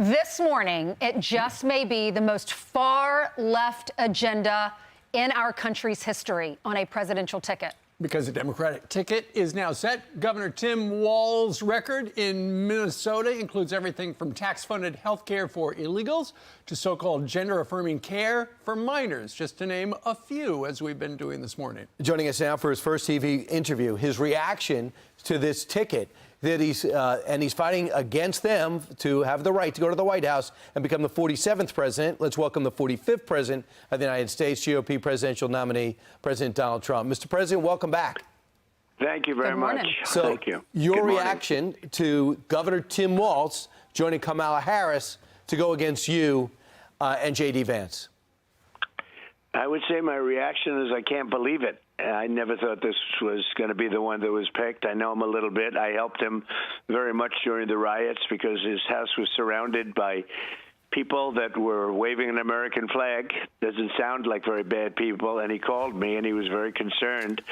This morning, it just may be the most far-left agenda in our country's history on a presidential ticket. Because the Democratic ticket is now set. Governor Tim Walz's record in Minnesota includes everything from tax-funded health care for illegals to so-called gender-affirming care for minors, just to name a few, as we've been doing this morning. Joining us now for his first TV interview, his reaction to this ticket that he's fighting against them to have the right to go to the White House and become the 47th president. Let's welcome the 45th president of the United States, GOP presidential nominee, President Donald Trump. Mr. President, welcome back. Thank you very much. So, thank you. Your reaction to Governor Tim Walz joining Kamala Harris to go against you and J.D. Vance? I would say my reaction is I can't believe it. I never thought this was going to be the one that was picked. I know him a little bit. I helped him very much during the riots because his house was surrounded by people that were waving an American flag. Doesn't sound like very bad people. And he called me, and he was very concerned,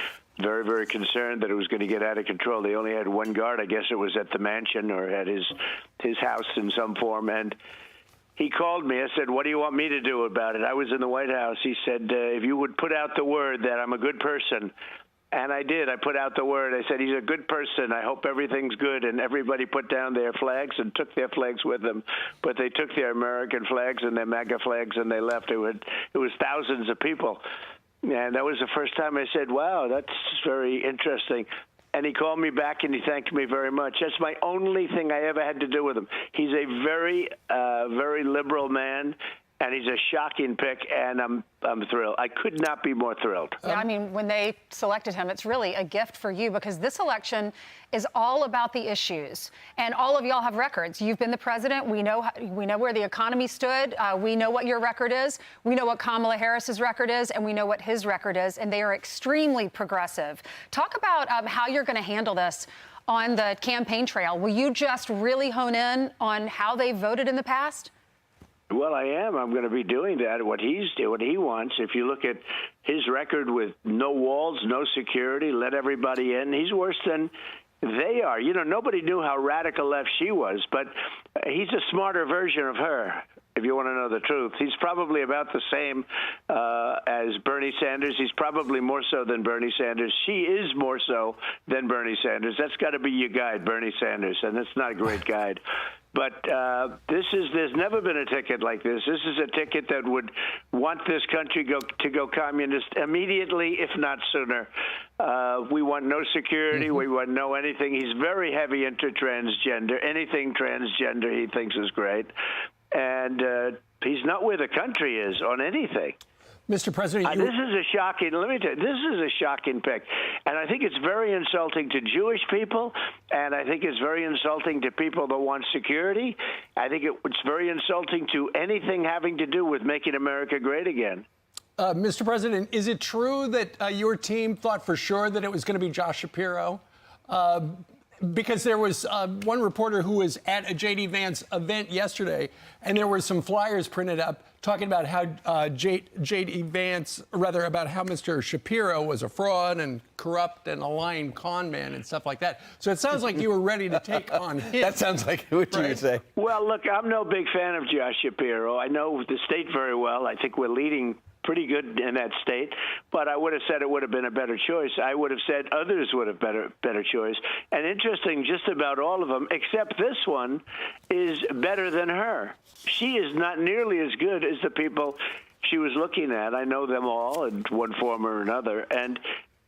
very, very concerned that it was going to get out of control. They only had one guard. I guess it was at the mansion or at his house in some form. And he called me. I said, what do you want me to do about it? I was in the White House. He said, if you would put out the word that I'm a good person. And I did. I put out the word. I said, he's a good person. I hope everything's good. And everybody put down their flags and took their flags with them. But they took their American flags and their MAGA flags and they left. It was thousands of people. And that was the first time I said, wow, that's very interesting. And he called me back and he thanked me very much. That's my only thing I ever had to do with him. He's a very, very liberal man, and he's a shocking pick, and I'm thrilled. I could not be more thrilled. Yeah, I mean, when they selected him, it's really a gift for you because this election is all about the issues, and all of y'all have records. You've been the president. We know where the economy stood. We know what your record is. We know what Kamala Harris's record is, and we know what his record is, and they are extremely progressive. Talk about how you're going to handle this on the campaign trail. Will you just really hone in on how they voted in the past? Well, I am. I'm going to be doing that, what he wants. If you look at his record with no walls, no security, let everybody in, he's worse than they are. You know, nobody knew how radical left she was, but he's a smarter version of her, if you want to know the truth. He's probably about the same as Bernie Sanders. He's probably more so than Bernie Sanders. She is more so than Bernie Sanders. That's got to be your guide, Bernie Sanders, and it's not a great guide. But there's never been a ticket like this. This is a ticket that would want this country to go communist immediately, if not sooner. We want no security. We want no anything. He's very heavy into transgender. Anything transgender he thinks is great. And he's not where the country is on anything. Mr. President, this is a shocking. Let me tell you, this is a shocking pick, and I think it's very insulting to Jewish people, and I think it's very insulting to people that want security. I think it's very insulting to anything having to do with making America great again. Mr. President, is it true that your team thought for sure that it was going to be Josh Shapiro? Because there was one reporter who was at a J.D. Vance event yesterday, and there were some flyers printed up talking about how J.D. Vance, rather about how Mr. Shapiro was a fraud and corrupt and a lying con man and stuff like that. So it sounds like you were ready to take on him. That sounds like what you would say. Well, look, I'm no big fan of Josh Shapiro. I know the state very well. I think we're leading pretty good in that state, but I would have said it would have been a better choice. I would have said others would have better choice. And interesting, just about all of them, except this one, is better than her. She is not nearly as good as the people she was looking at. I know them all in one form or another. And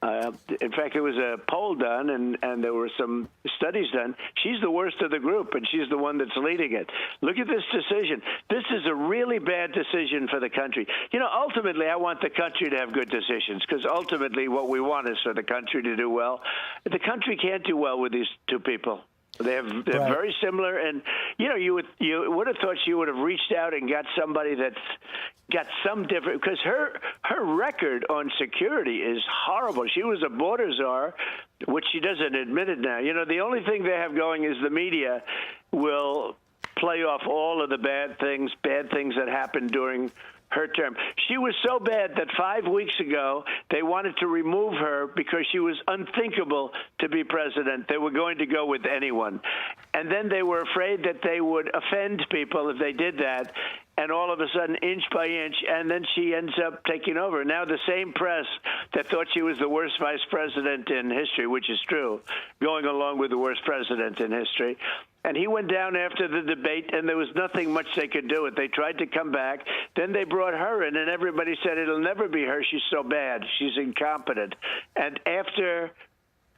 in fact, there was a poll done, and there were some studies done. She's the worst of the group, and she's the one that's leading it. Look at this decision. This is a really bad decision for the country. You know, ultimately, I want the country to have good decisions, because ultimately what we want is for the country to do well. The country can't do well with these two people. They're very similar, and you know, you would have thought she would have reached out and got somebody that's got some different, because her record on security is horrible. She was a border czar, which she doesn't admit it now. You know, the only thing they have going is the media will play off all of the bad things that happened during her term. She was so bad that 5 weeks ago they wanted to remove her because she was unthinkable to be president. They were going to go with anyone. And then they were afraid that they would offend people if they did that. And all of a sudden, inch by inch, and then she ends up taking over. Now the same press that thought she was the worst vice president in history, which is true, going along with the worst president in history. And he went down after the debate, and there was nothing much they could do. They tried to come back. Then they brought her in, and everybody said, it'll never be her. She's so bad. She's incompetent. And after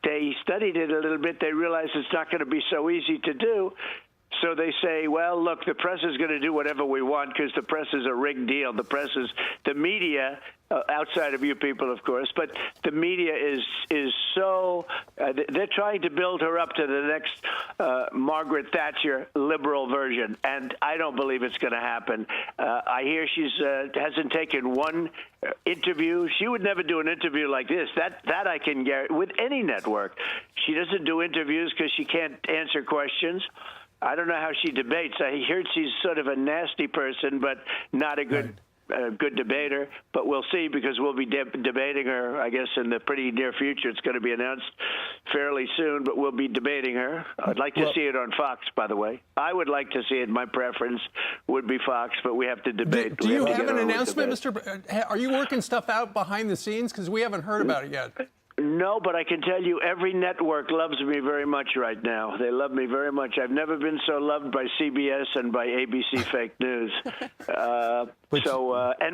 they studied it a little bit, they realized it's not going to be so easy to do. So they say, well, look, the press is going to do whatever we want because the press is a rigged deal. The press is the media, outside of you people, of course, but the media is so they're trying to build her up to the next Margaret Thatcher liberal version, and I don't believe it's going to happen. I hear she's hasn't taken one interview. She would never do an interview like this. That I can guarantee with any network. She doesn't do interviews because she can't answer questions. I don't know how she debates. I heard she's sort of a nasty person, but not a good good debater. But we'll see because we'll be debating her, I guess, in the pretty near future. It's going to be announced fairly soon, but we'll be debating her. I'd like to see it on Fox, by the way. I would like to see it. My preference would be Fox, but we have to debate. Do you have an announcement, Mr. Are you working stuff out behind the scenes? Because we haven't heard about it yet. No, but I can tell you every network loves me very much right now. They love me very much. I've never been so loved by CBS and by ABC fake news. And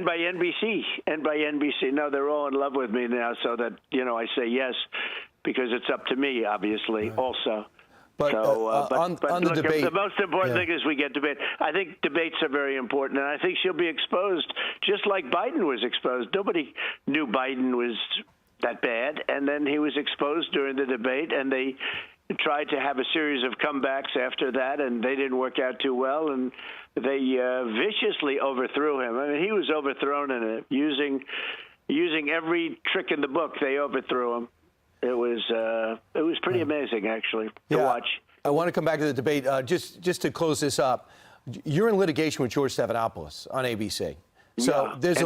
by NBC. No, they're all in love with me now, so that, I say yes because it's up to me, obviously, also. But on the debate, the most important thing is we get debate. I think debates are very important, and I think she'll be exposed just like Biden was exposed. Nobody knew Biden was that bad, and then he was exposed during the debate, and they tried to have a series of comebacks after that, and they didn't work out too well, and they viciously overthrew him. I mean, he was overthrown in it, using every trick in the book. They overthrew him. It was pretty amazing, actually, to watch. I want to come back to the debate. Just to close this up, you're in litigation with George Stephanopoulos on ABC. So there's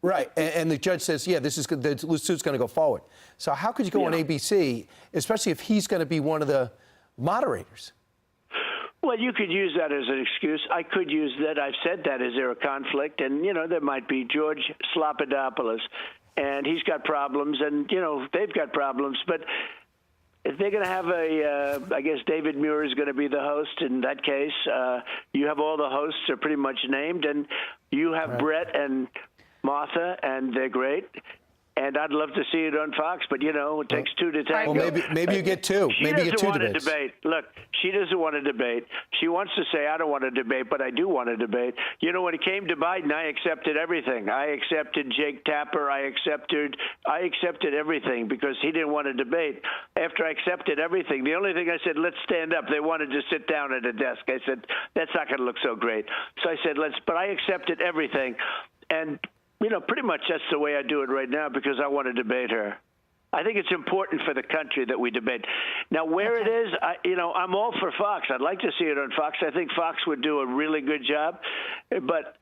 right, and the judge says, the suit's going to go forward. So how could you go on ABC, especially if he's going to be one of the moderators? Well, you could use that as an excuse. I could use that. I've said that. Is there a conflict? And, there might be George Slopadopoulos, and he's got problems, and, they've got problems. But if they're going to have I guess David Muir is going to be the host in that case. You have all the hosts are pretty much named, and you have Brett and Martha, and they're great. And I'd love to see it on Fox, but, it takes two to tango. Well, maybe you get two. Maybe you get two debates. She doesn't want to debate. Look, she doesn't want to debate. She wants to say, I don't want to debate, but I do want to debate. When it came to Biden, I accepted everything. I accepted Jake Tapper. I accepted everything because he didn't want to debate. After I accepted everything, the only thing I said, let's stand up. They wanted to sit down at a desk. I said, that's not going to look so great. So I said, but I accepted everything. And pretty much that's the way I do it right now because I want to debate her. I think it's important for the country that we debate. Now, where it is, I'm all for Fox. I'd like to see it on Fox. I think Fox would do a really good job, but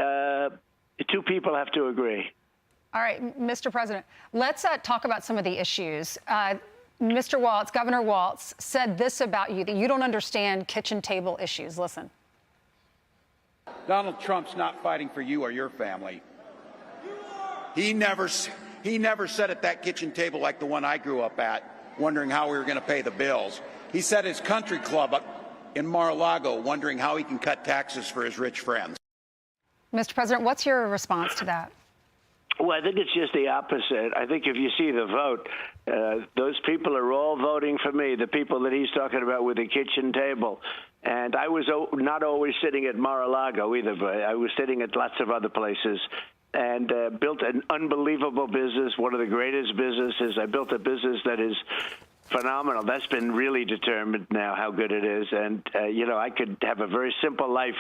two people have to agree. All right, Mr. President, let's talk about some of the issues. Mr. Waltz, Governor Waltz, said this about you, that you don't understand kitchen table issues. Listen. Donald Trump's not fighting for you or your family. He never sat at that kitchen table like the one I grew up at, wondering how we were going to pay the bills. He sat at his country club up in Mar-a-Lago, wondering how he can cut taxes for his rich friends. Mr. President, what's your response to that? Well, I think it's just the opposite. I think if you see the vote, those people are all voting for me, the people that he's talking about with the kitchen table. And I was not always sitting at Mar-a-Lago either, but I was sitting at lots of other places. And built an unbelievable business, one of the greatest businesses. I built a business that is phenomenal. That's been really determined now how good it is. And, I could have a very simple life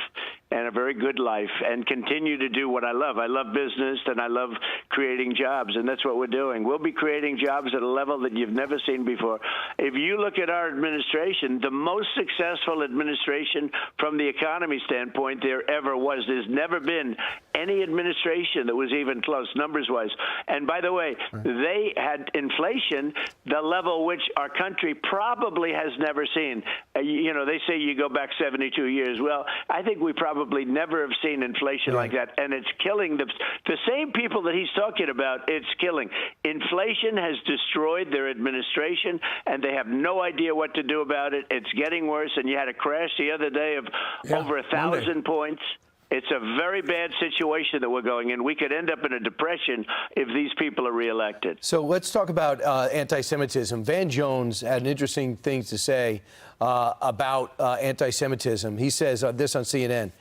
and a very good life and continue to do what I love. I love business and I love creating jobs, and that's what we're doing. We'll be creating jobs at a level that you've never seen before. If you look at our administration, the most successful administration from the economy standpoint there ever was. There's never been any administration that was even close, numbers-wise. And by the way, they had inflation, the level which our country probably has never seen. You know, they say you go back 72 years. Well, I think we probably never have seen inflation like that, and it's killing the same people that he's talking about. It's killing. Inflation has destroyed their administration, and they have no idea what to do about it. It's getting worse, and you had a crash the other day of over 1,000 points. It's a very bad situation that we're going in. We could end up in a depression if these people are reelected. So let's talk about anti-Semitism. Van Jones had an interesting thing to say about anti-Semitism. He says this on CNN.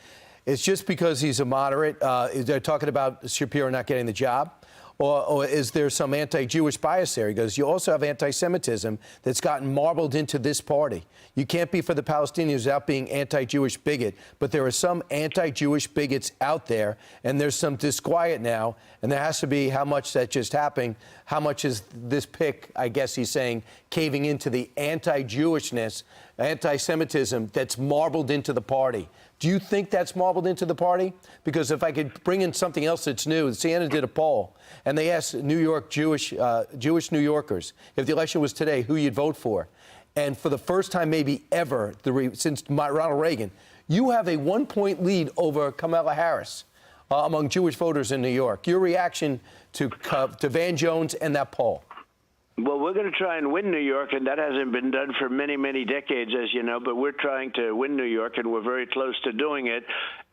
It's just because he's a moderate. They're talking about Shapiro not getting the job. Or is there some anti-Jewish bias there? He goes, you also have anti-Semitism that's gotten marbled into this party. You can't be for the Palestinians without being anti-Jewish bigot. But there are some anti-Jewish bigots out there, and there's some disquiet now. And there has to be how much that just happened. How much is this pick, I guess he's saying, caving into the anti-Jewishness, anti-Semitism that's marbled into the party? Do you think that's marbled into the party? Because if I could bring in something else that's new, CNN did a poll, and they asked New York Jewish New Yorkers, if the election was today, who you'd vote for. And for the first time maybe ever since Ronald Reagan, you have a 1-point lead over Kamala Harris among Jewish voters in New York. Your reaction to Van Jones and that poll? Well, we're going to try and win New York, and that hasn't been done for many, many decades, as you know, but we're trying to win New York, and we're very close to doing it.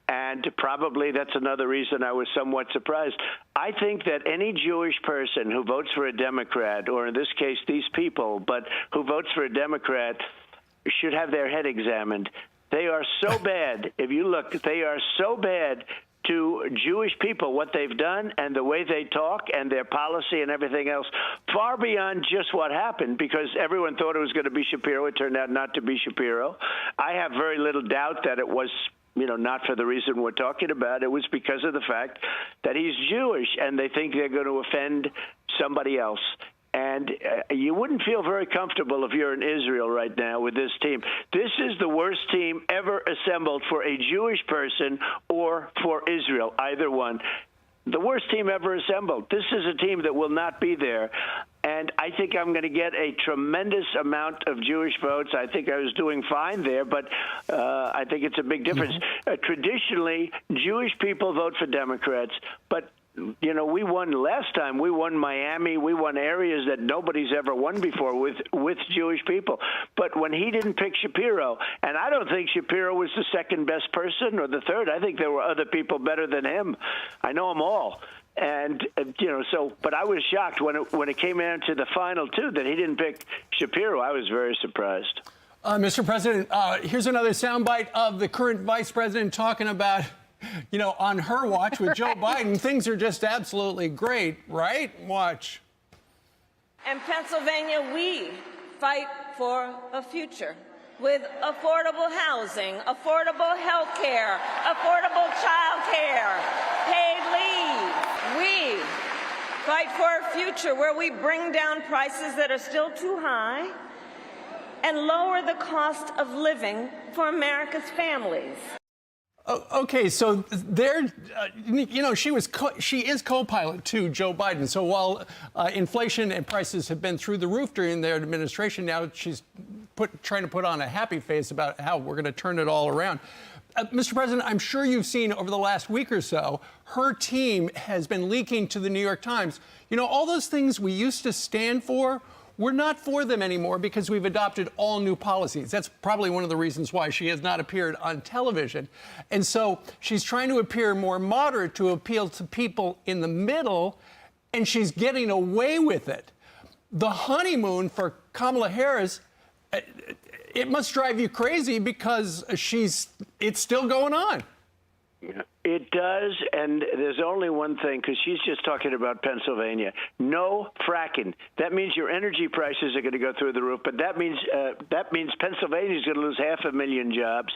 And probably that's another reason I was somewhat surprised. I think that any Jewish person who votes for a Democrat, or in this case, these people, but who votes for a Democrat, should have their head examined. They are so bad. If you look, they are so bad to Jewish people, what they've done and the way they talk and their policy and everything else, far beyond just what happened, because everyone thought it was going to be Shapiro. It turned out not to be Shapiro. I have very little doubt that it was, you know, not for the reason we're talking about. It was because of the fact that he's Jewish and they think they're going to offend somebody else. And you wouldn't feel very comfortable if you're in Israel right now with this team. This is the worst team ever assembled for a Jewish person or for Israel, either one. The worst team ever assembled. This is a team that will not be there. And I think I'm going to get a tremendous amount of Jewish votes. I think I was doing fine there, but I think it's a big difference. Traditionally, Jewish people vote for Democrats, but you know, we won last time. We won Miami. We won areas that nobody's ever won before with Jewish people. But when he didn't pick Shapiro, and I don't think Shapiro was the second best person or the third. I think there were other people better than him. I know them all. And, you know, so, but I was shocked when it came down to the final two that he didn't pick Shapiro. I was very surprised. Mr. President, here's another soundbite of the current vice president talking about, you know, on her watch with Joe Biden, things are just absolutely great, right? Watch. In Pennsylvania, we fight for a future with affordable housing, affordable health care, affordable child care, paid leave. We fight for a future where we bring down prices that are still too high and lower the cost of living for America's families. Okay, so there, you know, she is co-pilot to Joe Biden. So while inflation and prices have been through the roof during their administration, now she's trying to put on a happy face about how we're going to turn it all around. Mr. President, I'm sure you've seen over the last week or so, her team has been leaking to the New York Times. You know, all those things we used to stand for, we're not for them anymore because we've adopted all new policies. That's probably one of the reasons why she has not appeared on television. And so she's trying to appear more moderate to appeal to people in the middle, and she's getting away with it. The honeymoon for Kamala Harris, it must drive you crazy because it's still going on. Yeah. It does, and there's only one thing, because she's just talking about Pennsylvania. No fracking. That means your energy prices are going to go through the roof, but that means Pennsylvania's going to lose 500,000 jobs.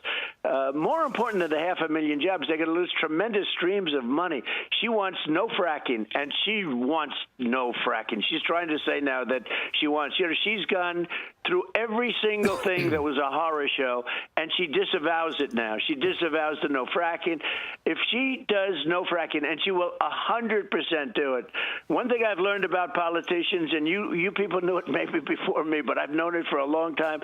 More important than the 500,000 jobs, they're going to lose tremendous streams of money. She wants no fracking, and she wants no fracking. She's trying to say now that she wants, she's gone through every single thing that was a horror show, and she disavows it now. She disavows the no fracking. If she does no fracking, and she will 100% do it. One thing I've learned about politicians, and you people knew it maybe before me, but I've known it for a long time,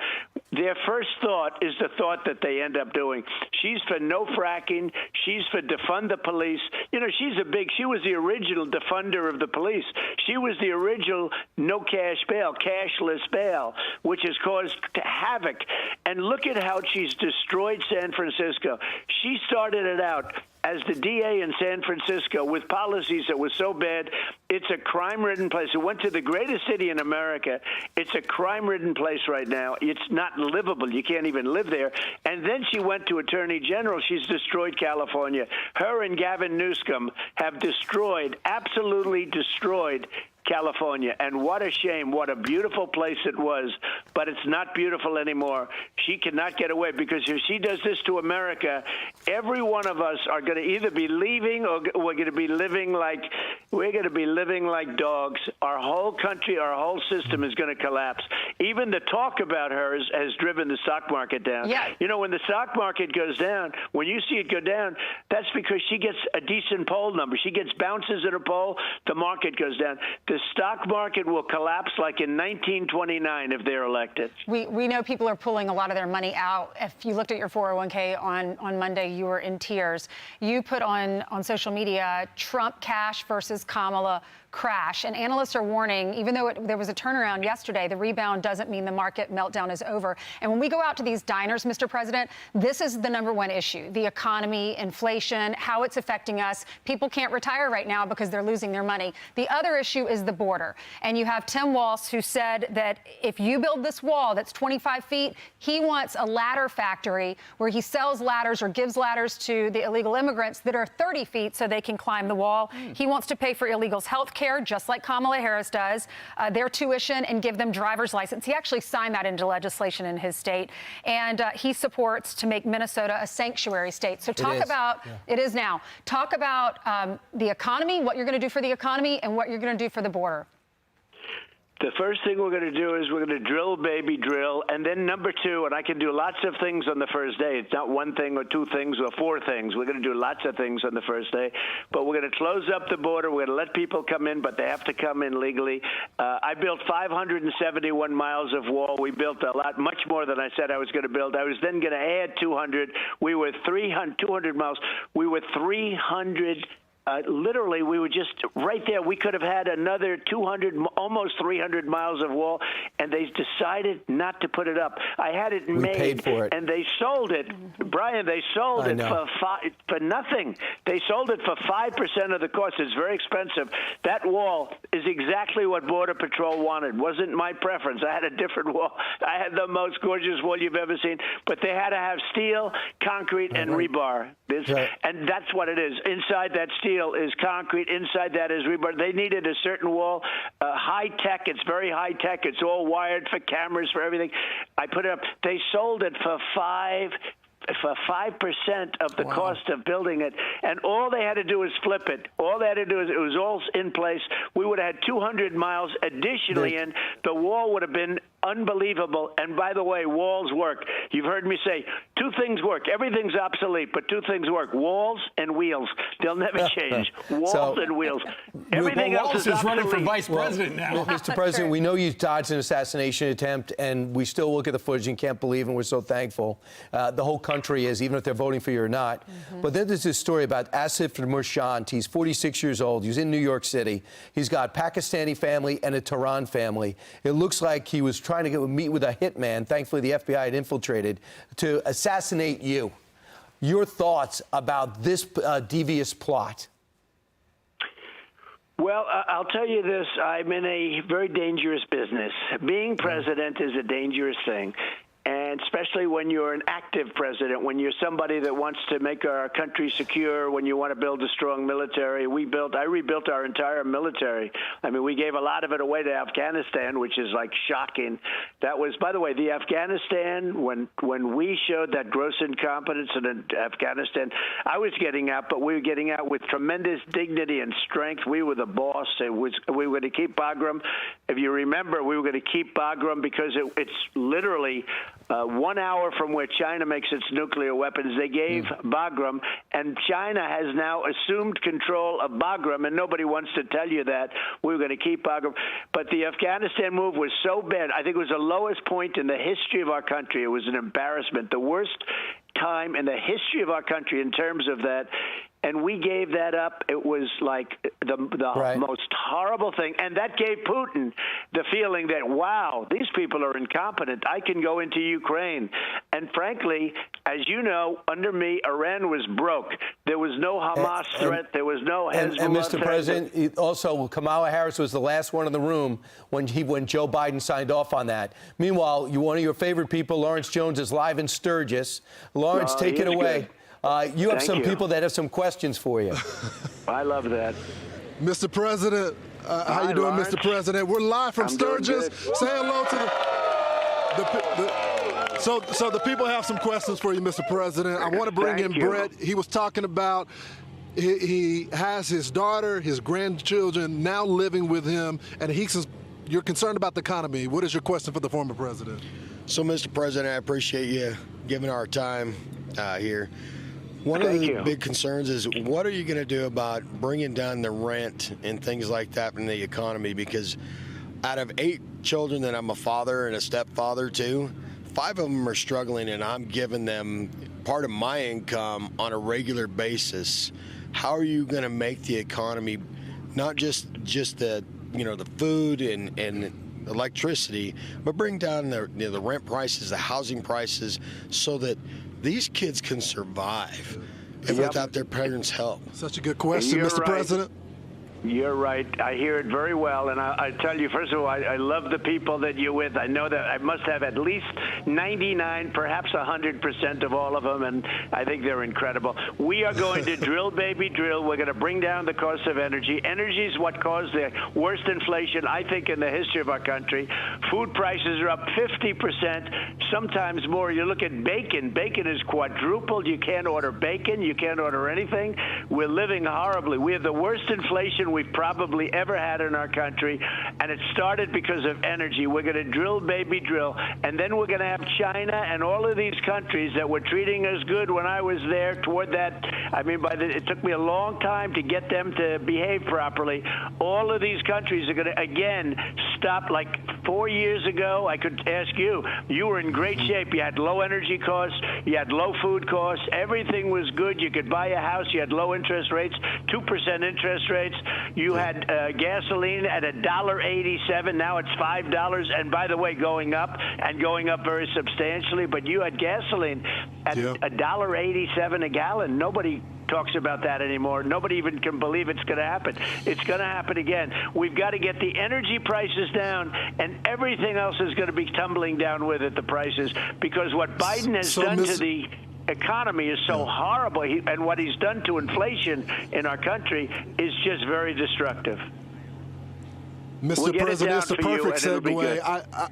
their first thought is the thought that they end up doing. She's for no fracking. She's for defund the police. She was the original defunder of the police. She was the original no cash bail, cashless bail, which has caused havoc. And look at how she's destroyed San Francisco. She started it out as the DA in San Francisco with policies that were so bad. It's a crime-ridden place. It went to the greatest city in America. It's a crime-ridden place right now. It's not livable. You can't even live there. And then she went to Attorney General. She's destroyed California. Her and Gavin Newsom have absolutely destroyed California. And what a shame. What a beautiful place it was. But it's not beautiful anymore. She cannot get away, because if she does this to America, every one of us are going to either be leaving or we're going to be living like dogs. Our whole country, our whole system is going to collapse. Even the talk about her has driven the stock market down. Yeah. When the stock market goes down, when you see it go down, that's because she gets a decent poll number. She gets bounces in a poll, the market goes down. The stock market will collapse like in 1929 if they're elected. We know people are pulling a lot of their money out. If you looked at your 401k on Monday, you were in tears. You put on social media, Trump cash versus Kamala crash. And analysts are warning, even though there was a turnaround yesterday, the rebound doesn't mean the market meltdown is over. And when we go out to these diners, Mr. President, this is the number one issue: the economy, inflation, how it's affecting us. People can't retire right now because they're losing their money. The other issue is the border. And you have Tim Walz, who said that if you build this wall that's 25 feet, he wants a ladder factory where he sells ladders or gives ladders to the illegal immigrants that are 30 feet so they can climb the wall. He wants to pay for illegals' health care, just like Kamala Harris does, their tuition, and give them driver's license. He actually signed that into legislation in his state. And he supports to make Minnesota a sanctuary state. So talk about, it is now, talk about the economy, what you're going to do for the economy, and what you're going to do for the border. The first thing we're going to do is we're going to drill, baby, drill. And then number two, and I can do lots of things on the first day. It's not one thing or two things or four things. We're going to do lots of things on the first day. But we're going to close up the border. We're going to let people come in, but they have to come in legally. I built 571 miles of wall. We built a lot, much more than I said I was going to build. I was then going to add 200. We were 200 miles. We were 300. Literally, we were just right there. We could have had another 200, almost 300 miles of wall, and they decided not to put it up. I had it made, paid for it, and they sold it. Brian, they sold it for nothing. They sold it for 5% of the cost. It's very expensive. That wall is exactly what Border Patrol wanted. Wasn't my preference. I had a different wall. I had the most gorgeous wall you've ever seen, but they had to have steel, concrete, and rebar. And that's what it is. Inside that steel is concrete. Inside that is rebar. They needed a certain wall, high tech. It's very high tech. It's all wired for cameras, for everything. I put it up. They sold it for 5% of the cost of building it, and all they had to do was flip it. All they had to do is, it was all in place. We would have had 200 miles additionally in. The wall would have been unbelievable. And by the way, walls work. You've heard me say two things work. Everything's obsolete, but two things work: walls and wheels. They'll never change. Walls and wheels. Everything else is obsolete. Running for vice president now. Mr. President, we know you dodged an assassination attempt, and we still look at the footage and can't believe, and we're so thankful. The whole country is, even if they're voting for you or not. But then there's this story about Asif Murshant. He's 46 years old. He's in New York City. He's got Pakistani family and a Tehran family. It looks like he was trying to meet with a hitman. Thankfully, the FBI had infiltrated to assassinate you. Your thoughts about this devious plot? Well, I'll tell you this. I'm in a very dangerous business. Being president is a dangerous thing. And And especially when you're an active president, when you're somebody that wants to make our country secure, when you want to build a strong military. I rebuilt our entire military. I mean, we gave a lot of it away to Afghanistan, which is like shocking. That was, by the way, the Afghanistan, when we showed that gross incompetence in Afghanistan, I was getting out, but we were getting out with tremendous dignity and strength. We were the boss. We were going to keep Bagram. If you remember, we were going to keep Bagram because it's literally 1 hour from where China makes its nuclear weapons. They gave Bagram, and China has now assumed control of Bagram, and nobody wants to tell you that. We were going to keep Bagram. But the Afghanistan move was so bad. I think it was the lowest point in the history of our country. It was an embarrassment, the worst time in the history of our country in terms of that. And we gave that up. It was like the most horrible thing. And that gave Putin the feeling that, wow, these people are incompetent. I can go into Ukraine. And frankly, as you know, under me, Iran was broke. There was no Hamas threat. There was no Hezbollah And Mr. threat. President, also, Kamala Harris was the last one in the room when Joe Biden signed off on that. Meanwhile, one of your favorite people, Lawrence Jones, is live in Sturgis. Lawrence, take it away. Good. You have Thank some you. people that have some questions for you. I love that. Mr. President, how you doing, Lawrence? Mr. President? We're live from I'm doing Sturgis. good. Say hello to so the people have some questions for you, Mr. President. I want to bring Thank in you. Brett. He was talking about he has his daughter, his grandchildren now living with him, and you're concerned about the economy. What is your question for the former president? So, Mr. President, I appreciate you giving our time here. One of the big concerns is what are you going to do about bringing down the rent and things like that in the economy? Because out of 8 children that I'm a father and a stepfather to, 5 of them are struggling, and I'm giving them part of my income on a regular basis. How are you going to make the economy not just the the food and electricity, but bring down the rent prices, the housing prices, so that these kids can survive and without their parents' help? Such a good question, Mr. President. You're right. I hear it very well. And I tell you, first of all, I love the people that you're with. I know that I must have at least 99, perhaps 100% of all of them. And I think they're incredible. We are going to drill, baby, drill. We're going to bring down the cost of energy. Energy is what caused the worst inflation, I think, in the history of our country. Food prices are up 50%, sometimes more. You look at bacon. Bacon is quadrupled. You can't order bacon. You can't order anything. We're living horribly. We have the worst inflation we've probably ever had in our country, and it started because of energy. We're going to drill, baby, drill, and then we're going to have China and all of these countries that were treating us good when I was there toward that. I mean, it took me a long time to get them to behave properly. All of these countries are going to, again, stop. Like 4 years ago, I could ask you, you were in great shape. You had low energy costs. You had low food costs. Everything was good. You could buy a house. You had low interest rates, 2% interest rates. You had gasoline at $1.87. Now it's $5. And by the way, going up very substantially. But you had gasoline at $1.87 a gallon. Nobody talks about that anymore. Nobody even can believe it's going to happen. It's going to happen again. We've got to get the energy prices down, and everything else is going to be tumbling down with it, the prices, because what Biden has done to the economy is so horrible, and what he's done to inflation in our country is just very destructive. Mr. President, it's the perfect segue.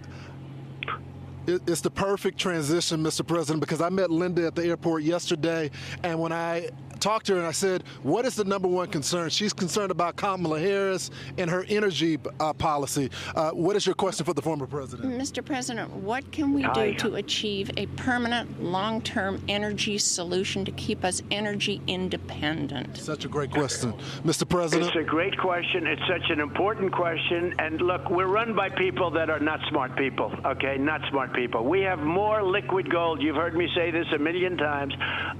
It's the perfect transition, Mr. President, because I met Linda at the airport yesterday, and when I talked to her and I said, what is the number one concern? She's concerned about Kamala Harris and her energy policy. What is your question for the former president? Mr. President, what can we do to achieve a permanent, long-term energy solution to keep us energy independent? Such a great question. Mr. President? It's a great question. It's such an important question. And look, we're run by people that are not smart people, okay? Not smart people. We have more liquid gold, you've heard me say this a million times,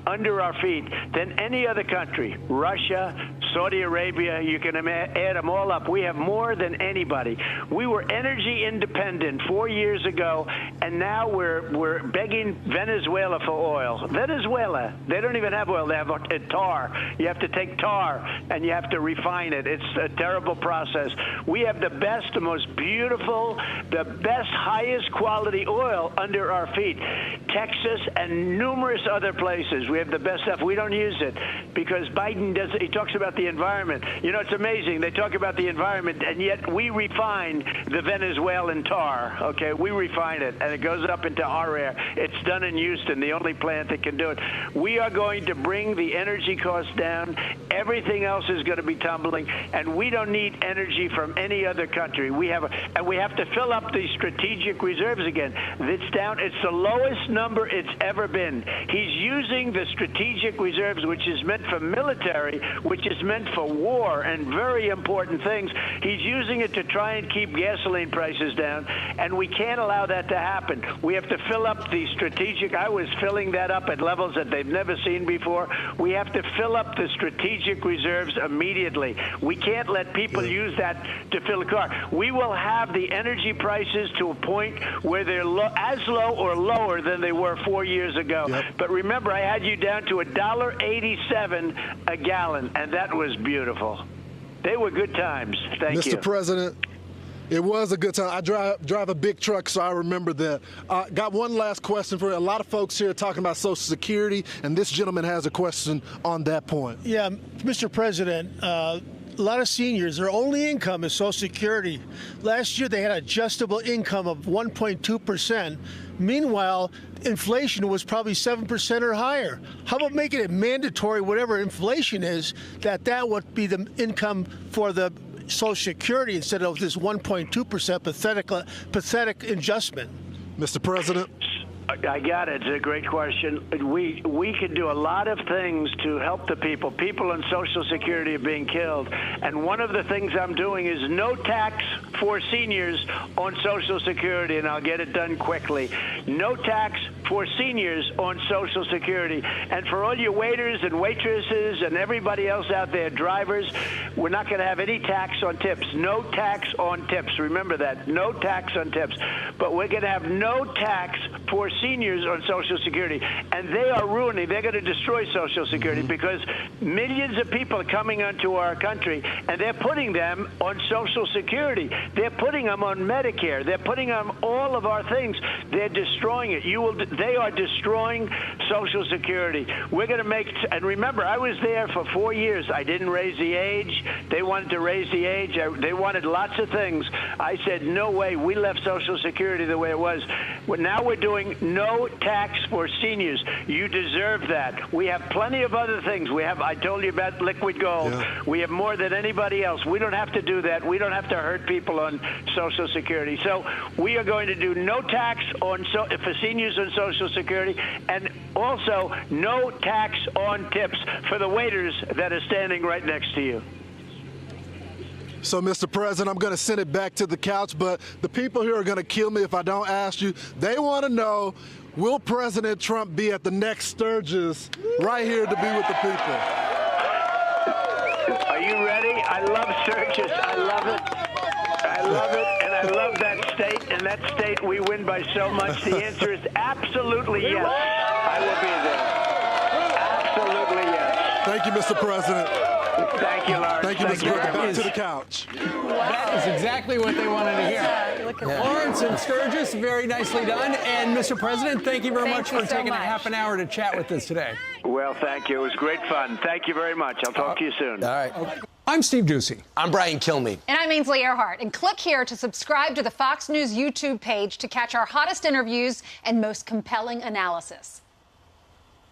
under our feet than any other country. Russia, Saudi Arabia, you can add them all up. We have more than anybody. We were energy independent 4 years ago, and now we're begging Venezuela for oil. Venezuela, they don't even have oil. They have tar. You have to take tar, and you have to refine it. It's a terrible process. We have the best, the most beautiful, the best, highest quality oil under our feet. Texas and numerous other places. We have the best stuff. We don't use it because Biden he talks about the environment. You know, it's amazing. They talk about the environment, and yet we refine the Venezuelan tar, okay? We refine it, and it goes up into our air. It's done in Houston, the only plant that can do it. We are going to bring the energy costs down. Everything else is going to be tumbling, and we don't need energy from any other country. We have to fill up the strategic reserves again. It's down. It's the lowest number it's ever been. He's using the strategic reserves, which is meant for military, which is meant for war and very important things. He's using it to try and keep gasoline prices down, and we can't allow that to happen. We have to fill up the strategic. I was filling that up at levels that they've never seen before. We have to fill up the strategic reserves immediately. We can't let people use that to fill the car. We will have the energy prices to a point where they're as low or lower than they were 4 years ago. Yep. But remember, I had you down to $1.87 a gallon, and that was beautiful. They were good times. Thank you. Mr. President, it was a good time. I drive a big truck, so I remember that. Got one last question for you. A lot of folks here talking about Social Security, and this gentleman has a question on that point. Yeah, Mr. President, a lot of seniors, their only income is Social Security. Last year, they had adjustable income of 1.2%. Meanwhile, inflation was probably 7% or higher. How about making it mandatory, whatever inflation is, that would be the income for the Social Security instead of this 1.2% pathetic adjustment? Mr. President? I got it. It's a great question. We can do a lot of things to help the people. People on Social Security are being killed. And one of the things I'm doing is no tax for seniors on Social Security, and I'll get it done quickly. No tax for seniors on Social Security. And for all your waiters and waitresses and everybody else out there, drivers, we're not going to have any tax on tips. No tax on tips. Remember that. No tax on tips. But we're going to have no tax for seniors on Social Security, and they are ruining. They're going to destroy Social Security because millions of people are coming onto our country, and they're putting them on Social Security. They're putting them on Medicare. They're putting them on all of our things. They're destroying it. They are destroying Social Security. We're going to make. And remember, I was there for 4 years. I didn't raise the age. They wanted to raise the age. They wanted lots of things. I said, no way. We left Social Security the way it was. Now we're doing no tax for seniors. You deserve that. We have plenty of other things. I told you about liquid gold. Yeah. We have more than anybody else. We don't have to do that. We don't have to hurt people on Social Security. So we are going to do no tax for seniors on Social Security, and also no tax on tips for the waiters that are standing right next to you. So, Mr. President, I'm going to send it back to the couch, but the people here are going to kill me if I don't ask you. They want to know, will President Trump be at the next Sturgis right here to be with the people? Are you ready? I love Sturgis. I love it. I love it, and I love that state. And that state, we win by so much. The answer is absolutely yes. I will be there. Absolutely yes. Thank you, Mr. President. Thank you, Lawrence. Thank you, Mr. President. Back to the couch. That is exactly what they wanted to hear. Lawrence and Sturgis, very nicely done. And Mr. President, thank you very much for taking a half an hour to chat with us today. Well, thank you. It was great fun. Thank you very much. I'll talk to you soon. All right. I'm Steve Ducey. I'm Brian Kilmeade. And I'm Ainsley Earhart. And click here to subscribe to the Fox News YouTube page to catch our hottest interviews and most compelling analysis.